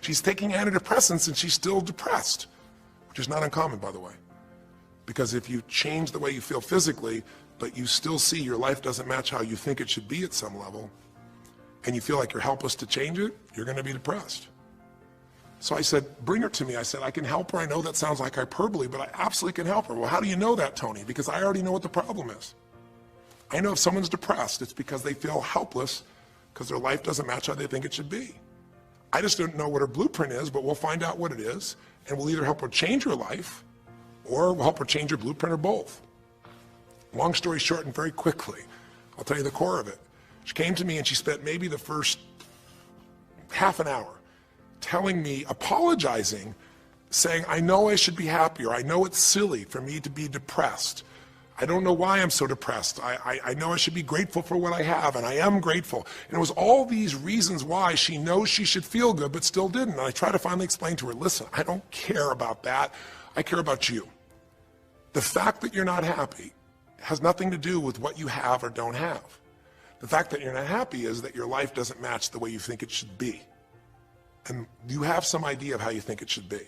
She's taking antidepressants and she's still depressed, which is not uncommon, by the way. Because if you change the way you feel physically, but you still see your life doesn't match how you think it should be at some level, and you feel like you're helpless to change it, you're going to be depressed. So I said, bring her to me. I said, I can help her. I know that sounds like hyperbole, but I absolutely can help her. Well, how do you know that, Tony? Because I already know what the problem is. I know if someone's depressed, it's because they feel helpless because their life doesn't match how they think it should be. I just don't know what her blueprint is, but we'll find out what it is, and we'll either help her change her life, or we'll help her change her blueprint, or both. Long story short, and very quickly, I'll tell you the core of it. She came to me and she spent maybe the first half an hour telling me, apologizing, saying, I know I should be happier. I know it's silly for me to be depressed. I don't know why I'm so depressed. I know I should be grateful for what I have, and I am grateful. And it was all these reasons why she knows she should feel good, but still didn't. And I tried to finally explain to her, listen, I don't care about that. I care about you. The fact that you're not happy has nothing to do with what you have or don't have. The fact that you're not happy is that your life doesn't match the way you think it should be. And you have some idea of how you think it should be.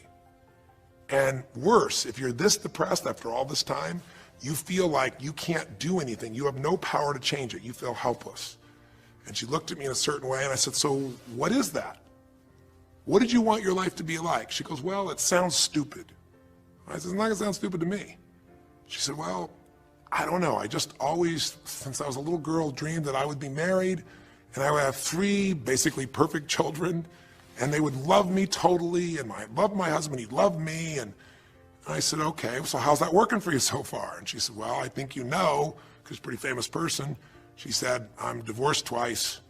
And worse, if you're this depressed after all this time, you feel like you can't do anything. You have no power to change it. You feel helpless. And she looked at me in a certain way, and I said, so what is that? What did you want your life to be like? She goes, well, it sounds stupid. I said, it's not going to sound stupid to me. She said, well, I don't know. I just always, since I was a little girl, dreamed that I would be married, and I would have 3 basically perfect children, and they would love me totally, and I loved my husband, he loved me, and I said, okay, so how's that working for you so far? And she said, well, I think you know, because she's a pretty famous person. She said, I'm divorced twice,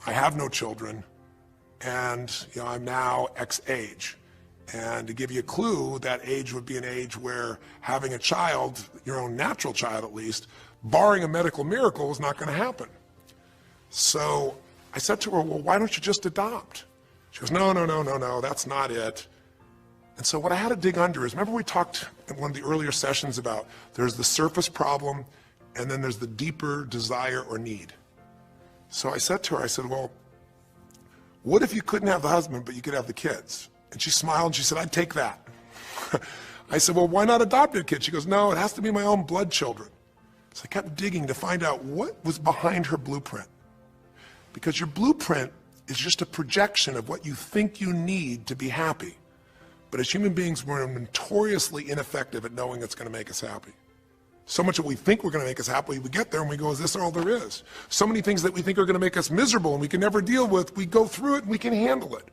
I have no children, and I'm now X age. And to give you a clue, that age would be an age where having a child, your own natural child at least, barring a medical miracle, is not going to happen. So I said to her, well, why don't you just adopt? She goes, no, that's not it. And so what I had to dig under is, remember we talked in one of the earlier sessions about there's the surface problem and then there's the deeper desire or need. So I said to her, I said, well, what if you couldn't have the husband but you could have the kids? And she smiled and she said, I'd take that. I said, well, why not adopted kids? She goes, no, it has to be my own blood children. So I kept digging to find out what was behind her blueprint. Because your blueprint is just a projection of what you think you need to be happy. But as human beings, we're notoriously ineffective at knowing it's going to make us happy. So much that we think we're going to make us happy, we get there and we go, is this all there is? So many things that we think are going to make us miserable and we can never deal with, we go through it and we can handle it.